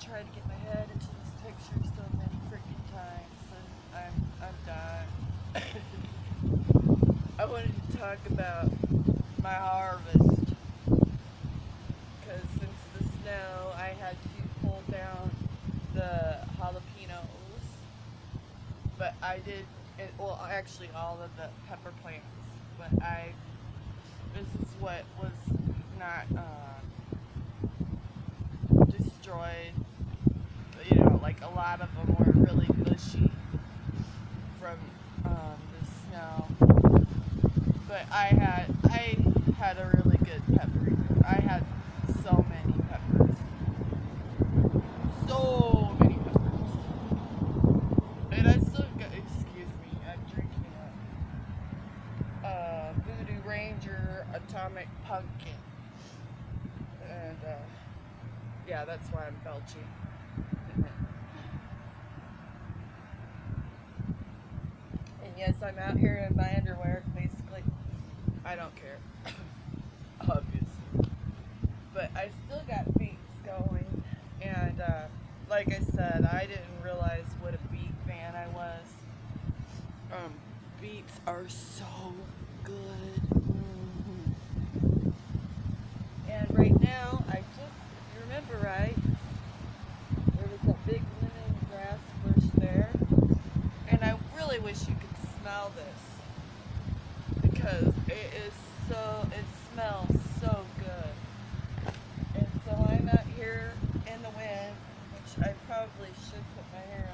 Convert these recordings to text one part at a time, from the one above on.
tried to get my head into this picture so many freaking times, and I'm done. I wanted to talk about my harvest, because since the snow, I had to pull down the jalapenos, but I did, well, actually all of the pepper plants, but this is what was not destroyed. You know, like a lot of them were really bushy from the snow. But I had a really good pepper year. I had so many peppers. So many peppers. And I still got, excuse me, I'm drinking a Voodoo Ranger Atomic Pumpkin. And yeah, that's why I'm belching. And yes, I'm out here in my underwear, basically. I don't care, obviously. But I still got beets going. And like I said, I didn't realize what a beet fan I was. Beets are so good. And right now, if you remember right, there was that big lemongrass bush there. And I really wish you could smell this, because it smells so good. And so I'm out here in the wind, which I probably should put my hair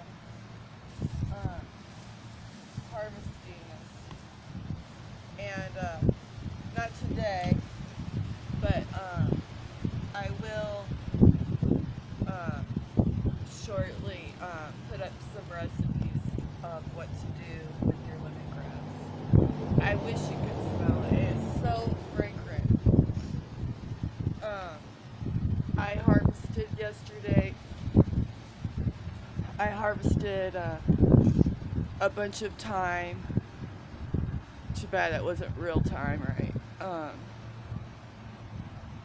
on, harvesting this. And not today, but I will shortly put up some recipes of what to do with your lemongrass. I wish you could smell it. It's so fragrant. I harvested yesterday. I harvested a bunch of thyme. Too bad it wasn't real thyme, right?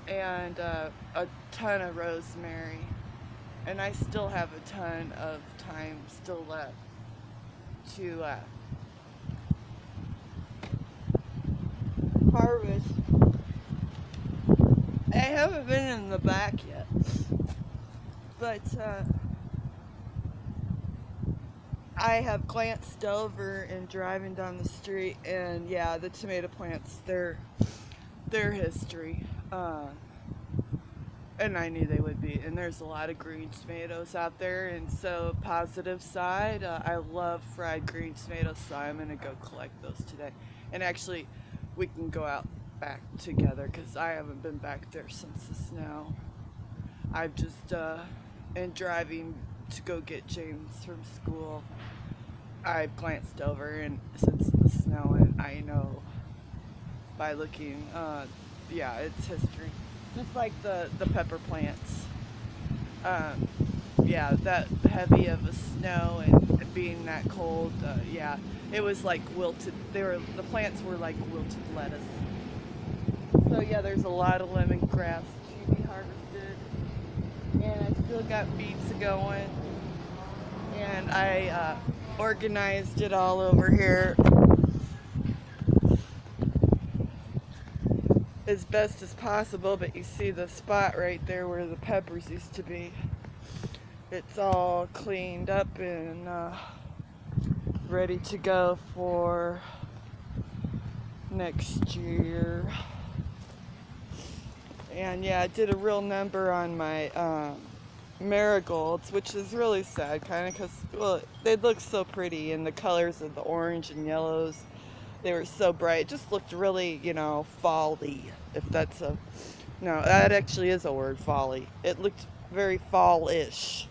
And a ton of rosemary. And I still have a ton of thyme still left to harvest. I haven't been in the back yet, but I have glanced over and driving down the street, and yeah, the tomato plants, their history, and I knew they would be. And there's a lot of green tomatoes out there, and so positive side, I love fried green tomatoes, so I'm gonna go collect those today. And actually, we can go out back together, because I haven't been back there since the snow. I've just in driving to go get James from school, I've glanced over, and since the snow, and I know by looking, yeah, it's history. Just like the pepper plants. Yeah, that heavy of a snow and being that cold, yeah, it was like wilted. The plants were like wilted lettuce. So yeah, there's a lot of lemongrass to be harvested, and I still got beets going, and I organized it all over here as best as possible. But you see the spot right there where the peppers used to be. It's all cleaned up and ready to go for next year. And yeah, I did a real number on my marigolds, which is really sad, kind of, because, well, they look so pretty, and the colors of the orange and yellows, they were so bright. It just looked really, you know, fall-y, if that's a, no, that actually is a word, fall-y. It looked very fall-ish.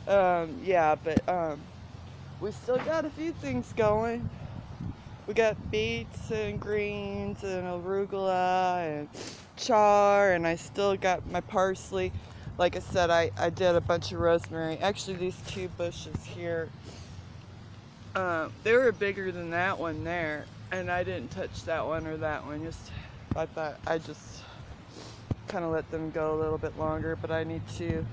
Yeah, but we still got a few things going. We got beets and greens and arugula and char, and I still got my parsley. Like I said, I did a bunch of rosemary. Actually, these two bushes here, they were bigger than that one there, and I didn't touch that one or that one. Just, I thought I just kind of let them go a little bit longer, but I need to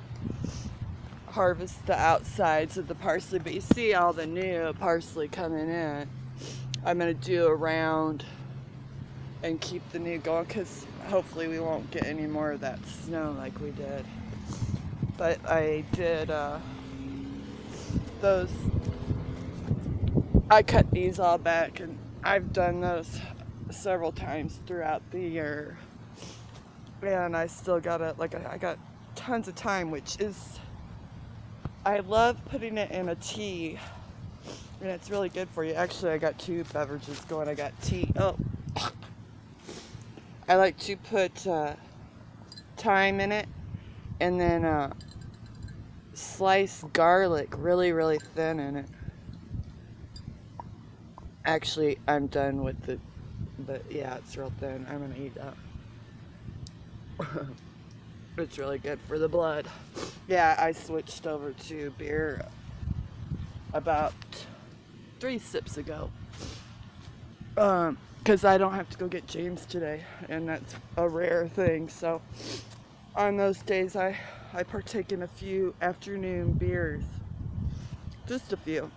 harvest the outsides of the parsley. But you see all the new parsley coming in. I'm going to do a round and keep the new going, because hopefully we won't get any more of that snow like we did. But I did those, I cut these all back, and I've done those several times throughout the year, and I still got it, like I got tons of time, which is, I love putting it in a tea, and it's really good for you. Actually, I got two beverages going. I got tea. Oh, I like to put thyme in it, and then sliced garlic really thin in it. Actually, I'm done with the, but yeah, it's real thin. I'm gonna eat that. It's really good for the blood. Yeah, I switched over to beer about 3 sips ago. Because I don't have to go get James today, and that's a rare thing. So on those days, I partake in a few afternoon beers. Just a few.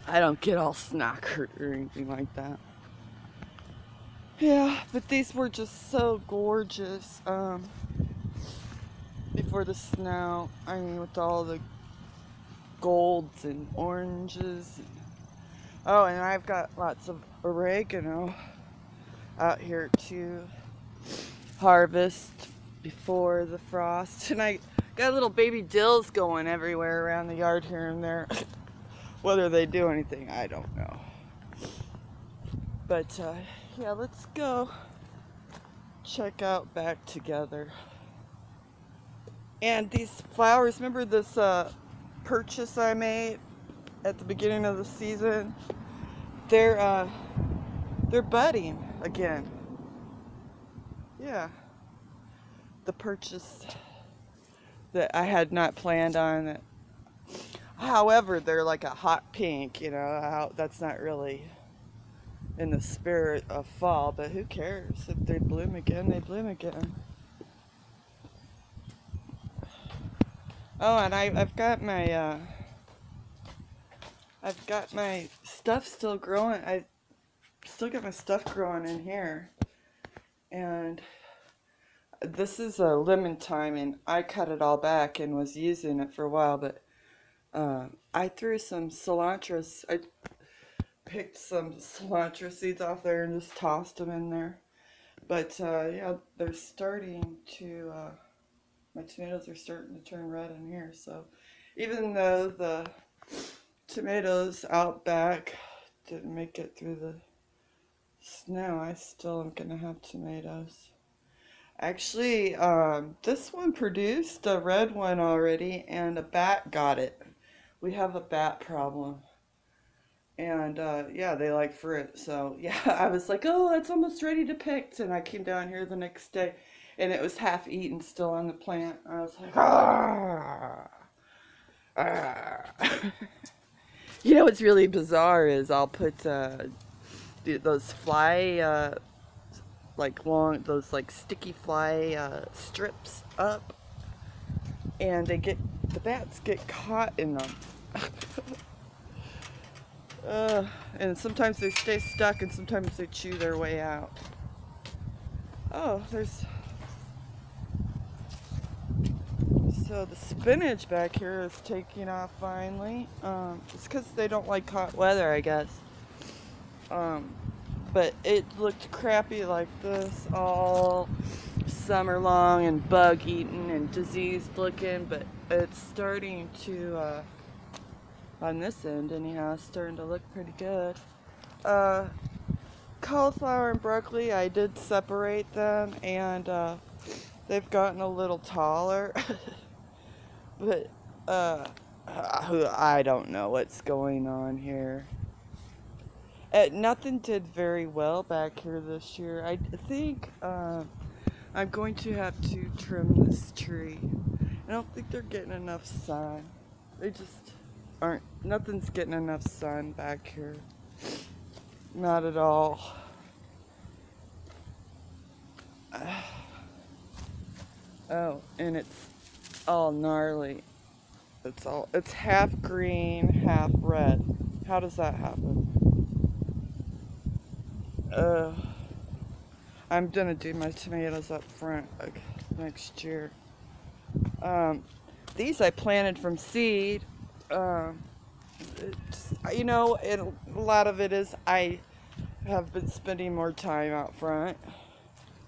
I don't get all snackered or anything like that. Yeah, but these were just so gorgeous before the snow. I mean, with all the golds and oranges. Oh, and I've got lots of oregano out here to harvest before the frost. And I got little baby dills going everywhere around the yard here and there. Whether they do anything, I don't know. But yeah, let's go check out Back Together. And these flowers, remember this purchase I made at the beginning of the season? They're budding again. Yeah, the purchase that I had not planned on. However, they're like a hot pink, you know. That's not really in the spirit of fall, but who cares? If they bloom again, they bloom again. Oh, and I've got my stuff still growing. I still got my stuff growing in here, and this is a lemon thyme, and I cut it all back and was using it for a while, but I threw some cilantro. I picked some cilantro seeds off there and just tossed them in there. But yeah, they're starting to, my tomatoes are starting to turn red in here. So even though the tomatoes out back didn't make it through the snow, I still am going to have tomatoes. Actually, this one produced a red one already, and a bat got it. We have a bat problem. And yeah, they like fruit. So yeah, I was like, oh, it's almost ready to pick. And I came down here the next day, and it was half eaten still on the plant. I was like, ah, ah. You know what's really bizarre is I'll put those fly, like long, those like sticky fly strips up, and the bats get caught in them. And sometimes they stay stuck, and sometimes they chew their way out. Oh, so the spinach back here is taking off finally. It's because they don't like hot weather, I guess. But it looked crappy like this all summer long, and bug eaten and diseased looking, but it's starting to, on this end anyhow, it's starting to look pretty good. Cauliflower and broccoli, I did separate them, and they've gotten a little taller. But I don't know what's going on here. Nothing did very well back here this year. I think I'm going to have to trim this tree. I don't think they're getting enough sun. They just aren't. Nothing's getting enough sun back here. Not at all. Oh, and it's all gnarly. It's half green, half red. How does that happen? Uh, I'm gonna do my tomatoes up front next year. These I planted from seed. Um, you know, and a lot of it is I have been spending more time out front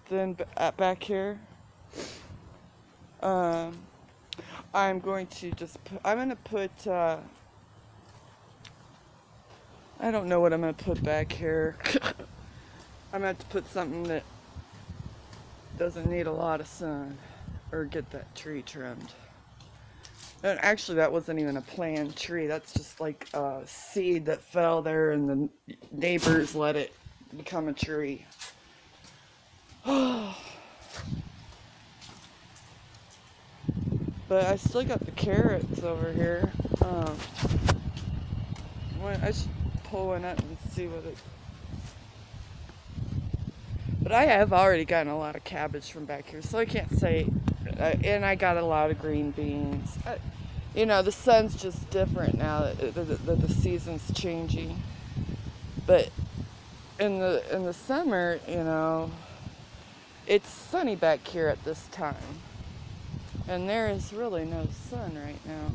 than back here. Um, I'm going to I'm going to put, I don't know what I'm going to put back here. I'm going to have to put something that doesn't need a lot of sun, or get that tree trimmed. And actually, that wasn't even a planned tree. That's just like a seed that fell there and the neighbors let it become a tree. But I still got the carrots over here. I should pull one up and see what it... But I have already gotten a lot of cabbage from back here, so I can't say... and I got a lot of green beans. You know, the sun's just different now that the season's changing. But in the summer, you know, it's sunny back here at this time. And there is really no sun right now.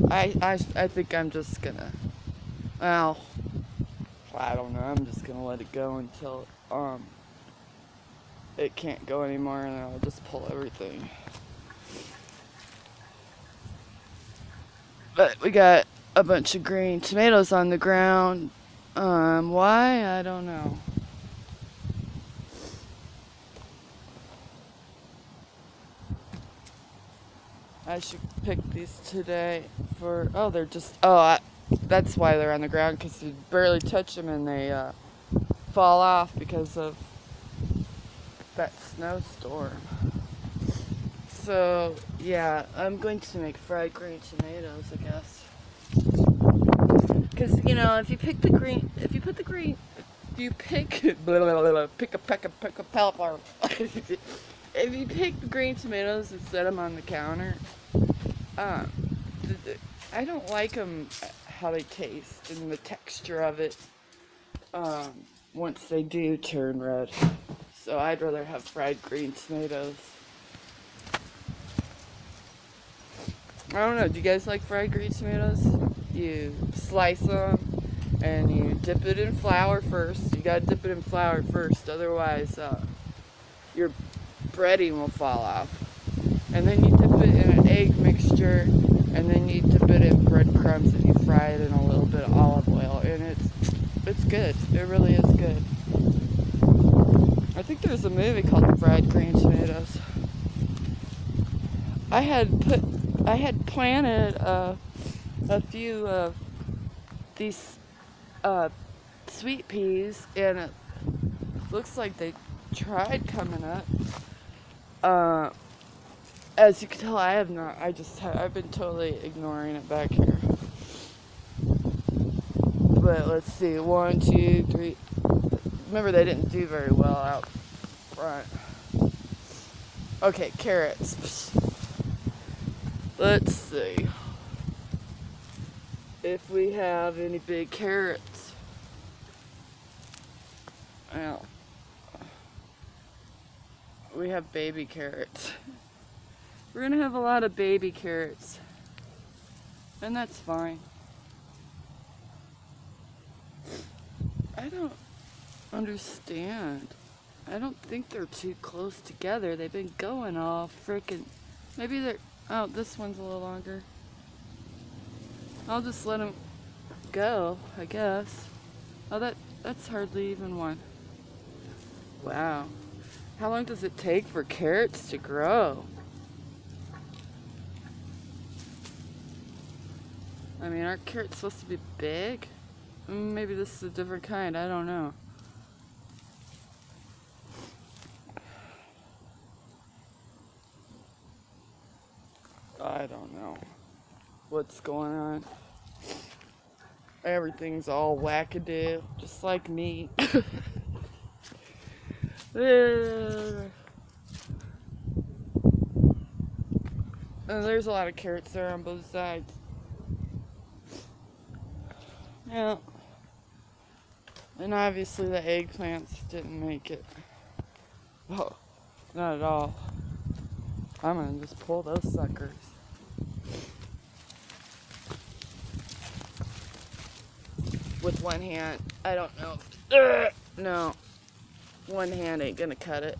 I think I'm just gonna, well, I don't know, I'm just gonna let it go until it can't go anymore, and then I'll just pull everything. But we got a bunch of green tomatoes on the ground. Why? I don't know. I should pick these today for, oh, they're just, that's why they're on the ground, because you barely touch them and they fall off because of that snowstorm. So, yeah, I'm going to make fried green tomatoes, I guess. Because, you know, if you pick, if you pick the green tomatoes and set them on the counter, I don't like them, how they taste and the texture of it, once they do turn red. So I'd rather have fried green tomatoes. I don't know, do you guys like fried green tomatoes? You slice them and you dip it in flour first. You gotta dip it in flour first, otherwise your breading will fall off. And then you dip it in an egg mixture, and then you dip it in breadcrumbs and you fry it in a little bit of olive oil, and it's good. It really is good. I think there's a movie called Fried Green Tomatoes. I had planted a few of these sweet peas, and it looks like they tried coming up. As you can tell, I have not. I've been totally ignoring it back here. But let's see, 1, 2, 3. Remember, they didn't do very well out front. Okay, carrots. Let's see if we have any big carrots. Well, we have baby carrots. We're gonna have a lot of baby carrots, and that's fine. I don't understand. I don't think they're too close together. They've been going all freaking, maybe they're, oh, this one's a little longer. I'll just let them go, I guess. Oh, that's hardly even one. Wow. How long does it take for carrots to grow? I mean, aren't carrots supposed to be big? Maybe this is a different kind, I don't know. I don't know what's going on. Everything's all wackadoo, just like me. And there's a lot of carrots there on both sides. Yeah. And obviously the eggplants didn't make it. Oh, not at all. I'm gonna just pull those suckers. With one hand. I don't know. No. One hand ain't gonna cut it.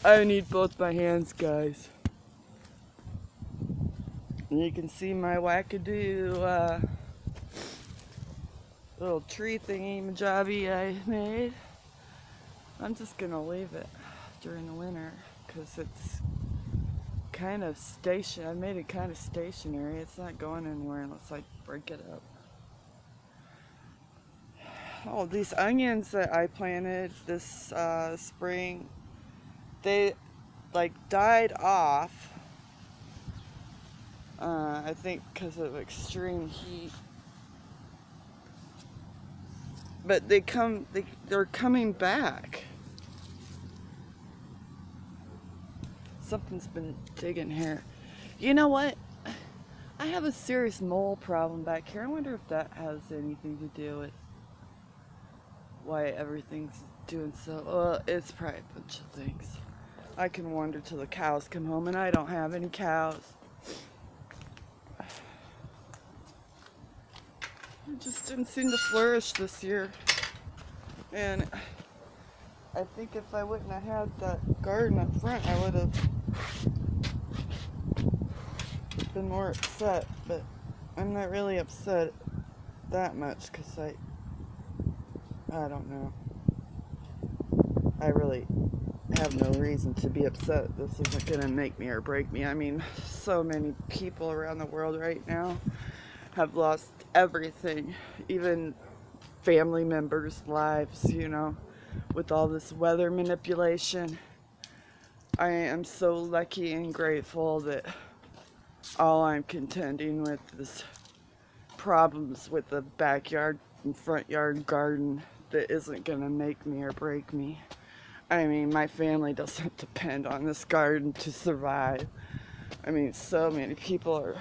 I need both my hands, guys. And you can see my wackadoo little tree thingy majobby I made. I'm just gonna leave it during the winter because it's kind of I made it kind of stationary. It's not going anywhere unless I break it up. Oh, these onions that I planted this spring, they like died off. I think because of extreme heat. But they're coming back. Something's been digging here. You know what? I have a serious mole problem back here. I wonder if that has anything to do with why everything's doing so. It's probably a bunch of things. I can wonder till the cows come home, and I don't have any cows. It just didn't seem to flourish this year. And I think if I wouldn't have had that garden up front, I would have been more upset. But I'm not really upset that much because I don't know. I really have no reason to be upset. This isn't going to make me or break me. I mean, so many people around the world right now have lost everything, even family members' lives, you know, with all this weather manipulation. I am so lucky and grateful that all I'm contending with is problems with the backyard and front yard garden that isn't gonna make me or break me. I mean, my family doesn't depend on this garden to survive. I mean, so many people are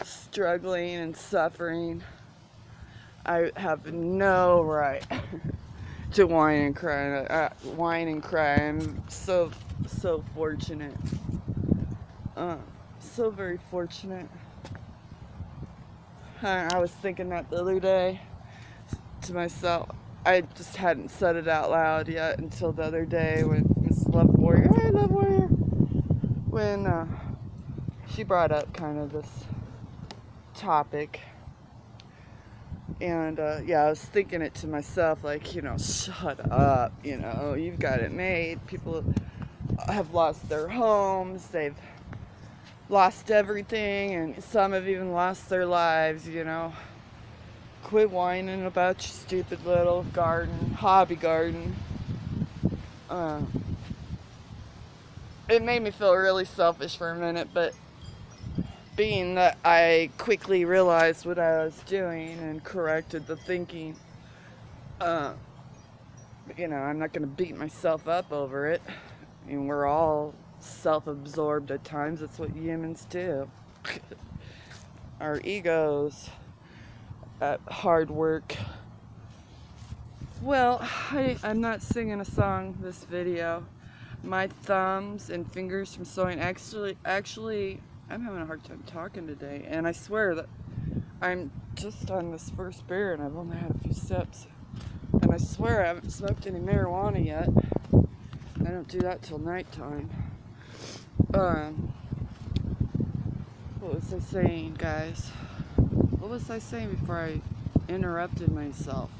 struggling and suffering. I have no right to whine and cry. I'm so fortunate. So very fortunate. I was thinking that the other day to myself. I just hadn't said it out loud yet until the other day when Miss Love Warrior, hey Love Warrior, when she brought up kind of this topic. And yeah, I was thinking it to myself, like, you know, shut up, you know, you've got it made. People have lost their homes, they've lost everything, and some have even lost their lives, you know. Quit whining about your stupid little garden, hobby garden. It made me feel really selfish for a minute, but being that I quickly realized what I was doing and corrected the thinking, you know, I'm not going to beat myself up over it. I mean, we're all self-absorbed at times. That's what humans do. Our egos at hard work. Well, I'm not singing a song this video. My thumbs and fingers from sewing, actually, I'm having a hard time talking today, and I swear that I'm just on this first beer and I've only had a few sips, and I swear I haven't smoked any marijuana yet. I don't do that till nighttime. What was I saying, guys? What was I saying before I interrupted myself?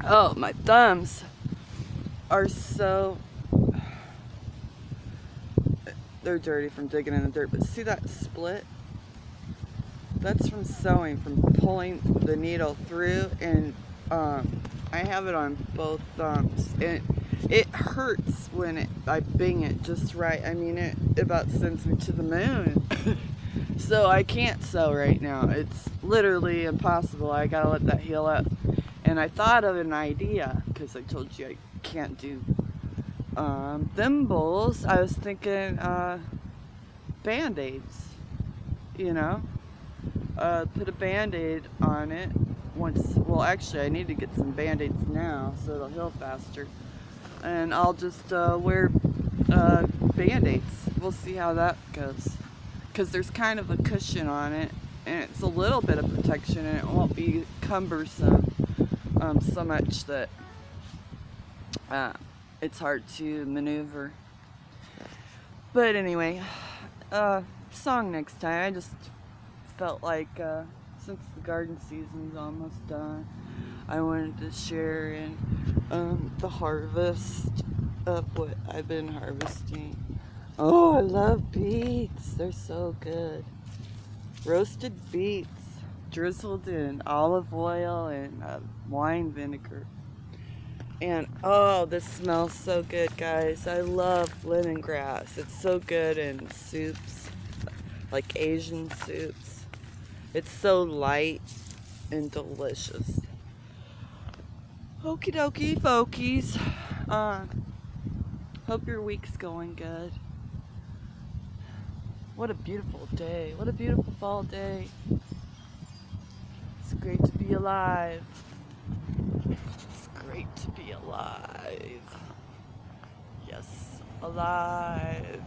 Oh, my thumbs are so... They're dirty from digging in the dirt, but see that split? That's from sewing, from pulling the needle through, and I have it on both thumbs. And it hurts when I bing it just right. I mean, it about sends me to the moon. So I can't sew right now. It's literally impossible. I gotta let that heal up. And I thought of an idea, because I told you I can't do thimbles. I was thinking Band-Aids, you know? Put a Band-Aid on it once. Well, actually, I need to get some Band-Aids now so it'll heal faster. And I'll just wear Band-Aids. We'll see how that goes. Because there's kind of a cushion on it, and it's a little bit of protection, and it won't be cumbersome so much that it's hard to maneuver. But anyway, song next time. I just felt like since the garden season's almost done, I wanted to share in the harvest of what I've been harvesting. Oh, I love beets. They're so good. Roasted beets drizzled in olive oil and wine vinegar. And oh, this smells so good, guys. I love lemongrass. It's so good in soups, like Asian soups. It's so light and delicious. Okie dokie, folkies. Hope your week's going good. What a beautiful day. What a beautiful fall day. It's great to be alive. It's great to be alive. Yes, alive.